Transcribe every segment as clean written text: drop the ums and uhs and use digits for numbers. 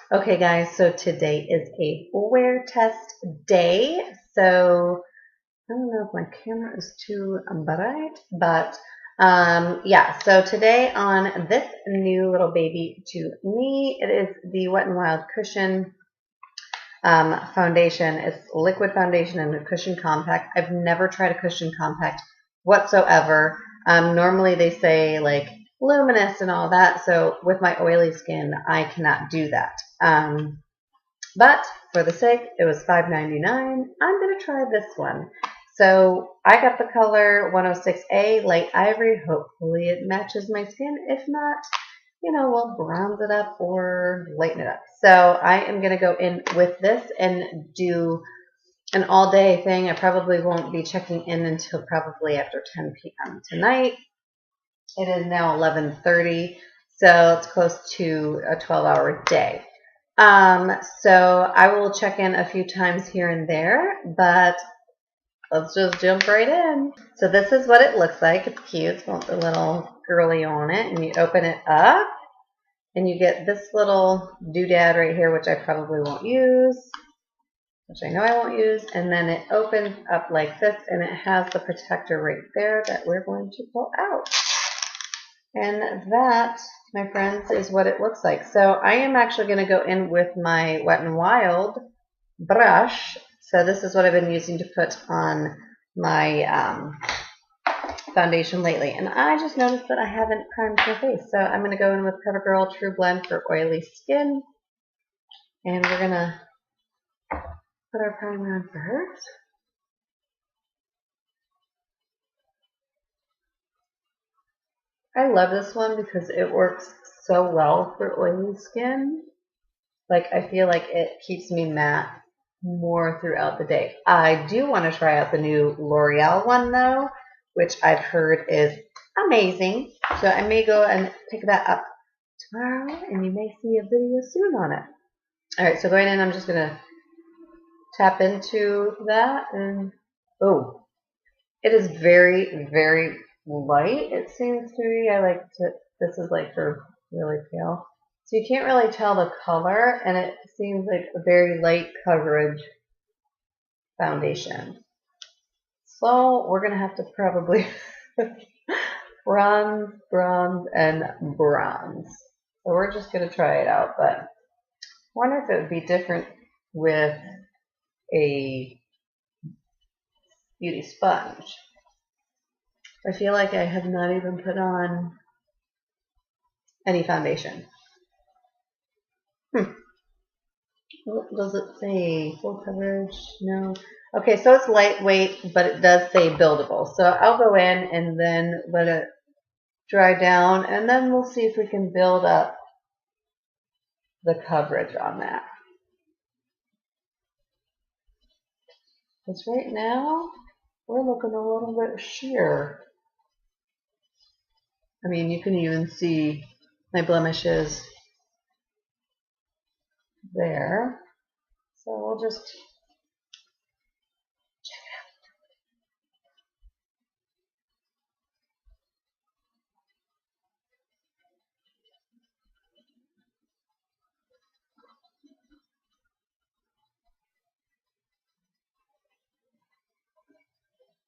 Okay, guys, so today is a wear test day. So I don't know if my camera is too bright, but yeah, so today on this new little baby to me, it is the Wet n Wild Cushion foundation. It's liquid foundation and a cushion compact. I've never tried a cushion compact whatsoever. Normally they say like luminous and all that, so with my oily skin, I cannot do that. But for the sake, it was $5.99. I'm going to try this one. So I got the color 106A, light ivory. Hopefully it matches my skin. If not, we'll bronze it up or lighten it up. So I am going to go in with this and do an all-day thing. I probably won't be checking in until probably after 10 p.m. tonight. It is now 11:30, so it's close to a 12-hour day. So I will check in a few times here and there, but let's just jump right in. So this is what it looks like. It's cute. It's got the little girly on it, and you open it up, and you get this little doodad right here, which I probably won't use, which I know I won't use, and then it opens up like this, and it has the protector right there that we're going to pull out. And that, my friends, is what it looks like. So I am actually going to go in with my Wet n Wild brush. So this is what I've been using to put on my foundation lately. And I just noticed that I haven't primed my face. So I'm going to go in with CoverGirl True Blend for oily skin. And we're going to put our primer on first. I love this one because it works so well for oily skin. Like, I feel like it keeps me matte more throughout the day. I do want to try out the new L'Oreal one, though, which I've heard is amazing. So I may go and pick that up tomorrow, and you may see a video soon on it. All right, so going in, I'm just going to tap into that. And, oh, it is very, very light, it seems to me. This is like for really pale. So you can't really tell the color, and it seems like a very light coverage foundation. So we're going to have to probably bronze, and bronze. So we're just going to try it out, but I wonder if it would be different with a beauty sponge. I feel like I have not even put on any foundation. Does it say full coverage? No. Okay, so it's lightweight, but it does say buildable. So I'll go in and then let it dry down, and then we'll see if we can build up the coverage on that. Because right now, we're looking a little bit sheer. I mean, you can even see my blemishes there. So we'll just check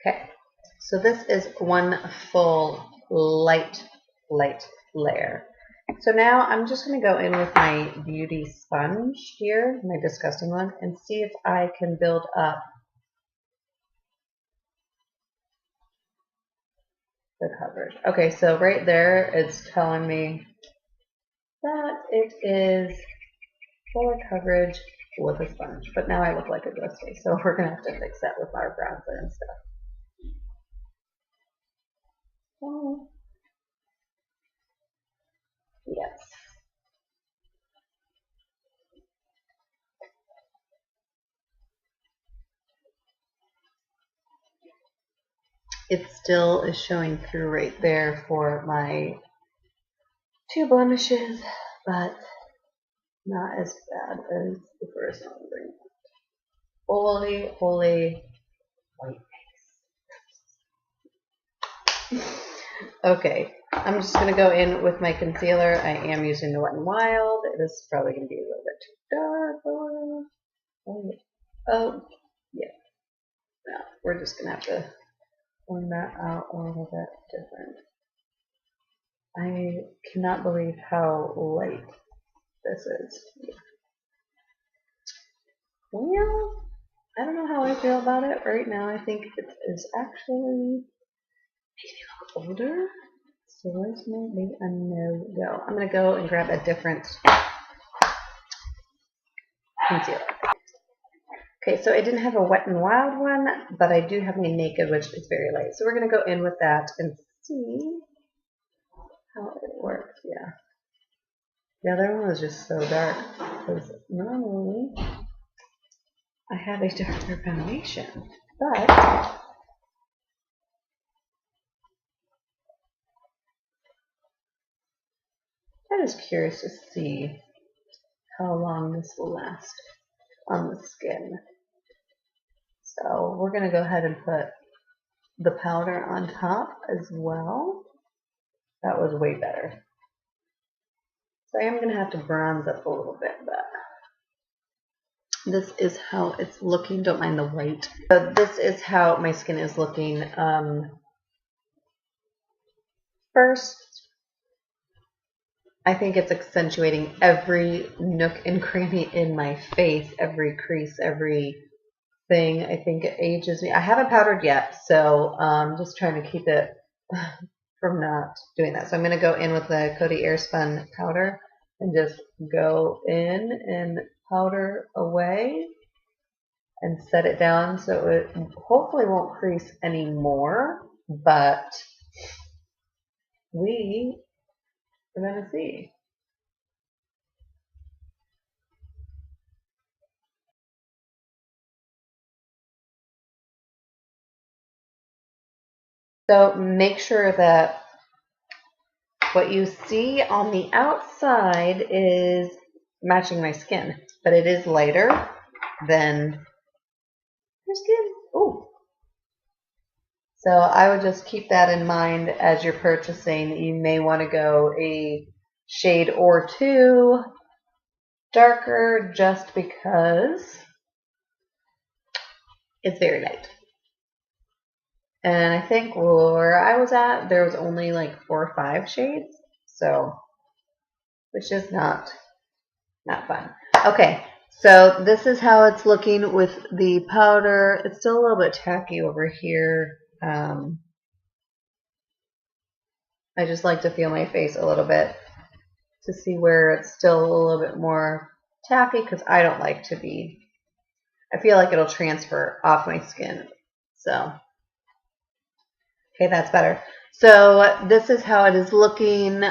it out. Okay, so this is one full light layer. So now I'm just going to go in with my beauty sponge here, my disgusting one, and see if I can build up the coverage. Okay, so right there it's telling me that it is fuller coverage with a sponge, but now I look like a ghost face, so we're going to have to fix that with our bronzer and stuff. Oh. Yes. It still is showing through right there for my two blemishes, but not as bad as the first one. Holy white face. Okay, I'm just going to go in with my concealer. I am using the Wet n Wild. This is probably going to be a little bit too dark. Oh, yeah. No, we're just going to have to blend that out a little bit different. I cannot believe how light this is. Well, I don't know how I feel about it right now. I think it is actually making me look older. So this might be a no-go. I'm going to go and grab a different concealer. Okay, so I didn't have a Wet n Wild one, but I do have my Naked, which is very light. So we're going to go in with that and see how it works. Yeah. The other one was just so dark, because normally I have a darker foundation, but I'm just curious to see how long this will last on the skin. So we're going to go ahead and put the powder on top as well. That was way better. So I am going to have to bronze up a little bit, but this is how it's looking. Don't mind the white. So this is how my skin is looking. First, I think it's accentuating every nook and cranny in my face, every crease, every thing. I think it ages me. I haven't powdered yet, so I'm just trying to keep it from not doing that. So I'm going to go in with the COTY Airspun powder and just go in and powder away and set it down so it hopefully won't crease anymore, but we are going to see. So make sure that what you see on the outside is matching my skin, but it is lighter than your skin. Ooh. So I would just keep that in mind as you're purchasing. You may want to go a shade or two darker just because it's very light. And I think where I was at, there was only like 4 or 5 shades, so which is not fun. Okay, so this is how it's looking with the powder. It's still a little bit tacky over here. I just like to feel my face a little bit to see where it's still a little bit more tacky, because I don't like to be, I feel like it'll transfer off my skin. So, okay, that's better. So this is how it is looking.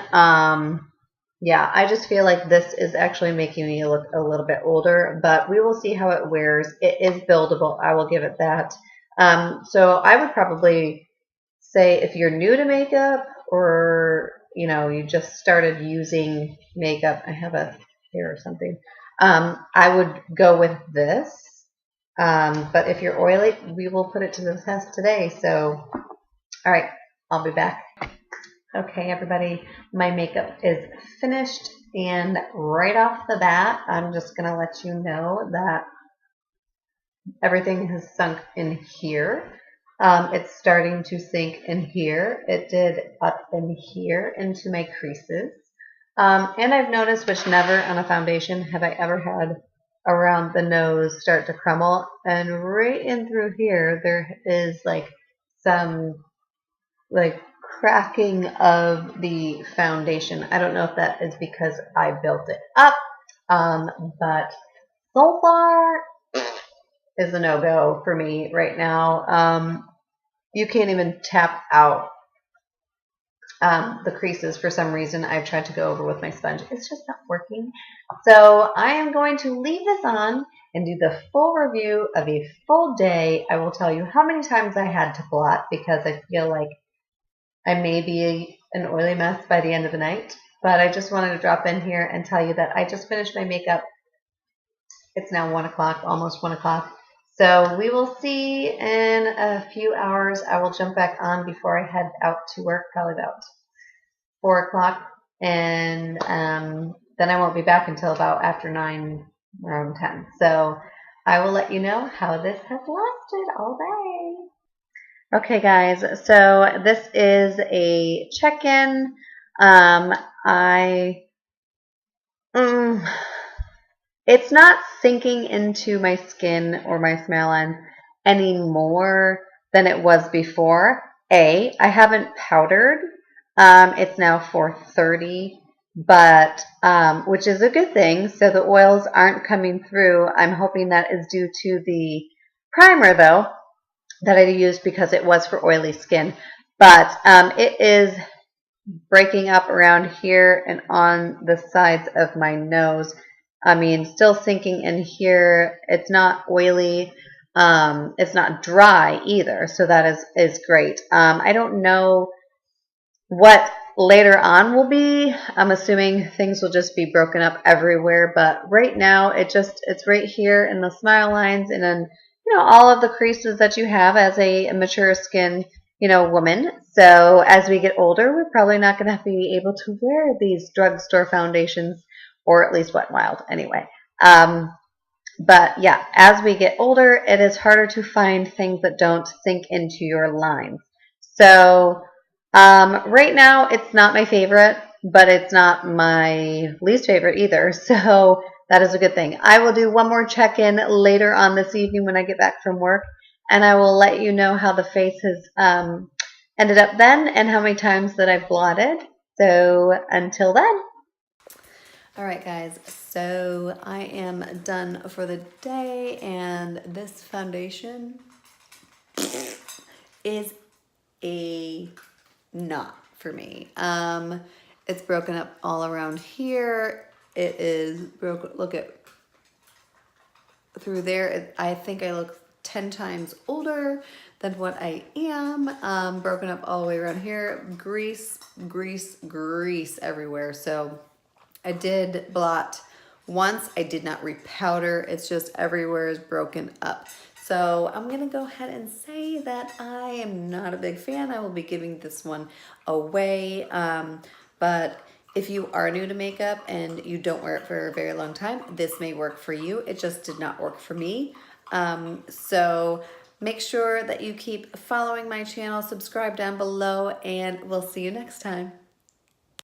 Yeah, I just feel like this is actually making me look a little bit older, but we will see how it wears. It is buildable. I will give it that. So I would probably say if you're new to makeup, or you just started using makeup, I have a hair or something, I would go with this. But if you're oily, we will put it to the test today. So, all right, I'll be back. Okay, everybody, my makeup is finished, and right off the bat, I'm just going to let you know that everything has sunk in here. It's starting to sink in here. It did up in here into my creases. And I've noticed, which never on a foundation have I ever had around the nose start to crumble. And right in through here, there is like some like cracking of the foundation. I don't know if that is because I built it up, but so far is a no-go for me right now. You can't even tap out the creases for some reason. I've tried to go over with my sponge. It's just not working. So I am going to leave this on and do the full review of a full day. I will tell you how many times I had to blot, because I feel like I may be an oily mess by the end of the night. But I just wanted to drop in here and tell you that I just finished my makeup. It's now 1 o'clock, almost 1 o'clock. So we will see in a few hours. I will jump back on before I head out to work, probably about 4 o'clock, and then I won't be back until about after 9, around 10. So I will let you know how this has lasted all day. Okay, guys, so this is a check-in. It's not sinking into my skin or my smile lines any more than it was before. I haven't powdered. It's now 4:30, but which is a good thing. So the oils aren't coming through. I'm hoping that is due to the primer, though, that I used because it was for oily skin. But it is breaking up around here and on the sides of my nose. I mean, still sinking in here. It's not oily. It's not dry either, so that is great. I don't know what later on will be. I'm assuming things will just be broken up everywhere, but right now it's right here in the smile lines and then all of the creases that you have as a mature skin woman. So as we get older, we're probably not going to be able to wear these drugstore foundations, or at least Wet n Wild anyway. But yeah, as we get older, it is harder to find things that don't sink into your lines. So right now, it's not my favorite, but it's not my least favorite either. So that is a good thing. I will do one more check-in later on this evening when I get back from work, and I will let you know how the face has ended up then and how many times that I've blotted. So until then. All right, guys, so I am done for the day, and this foundation is a not for me. It's broken up all around here. It is broken. Look at through there. I think I look 10 times older than what I am. Broken up all the way around here. Grease everywhere. So I did blot once. I did not repowder. It's just everywhere is broken up. So I'm going to go ahead and say that I am not a big fan. I will be giving this one away. But if you are new to makeup and you don't wear it for a very long time, this may work for you. It just did not work for me. So make sure that you keep following my channel, subscribe down below, and we'll see you next time.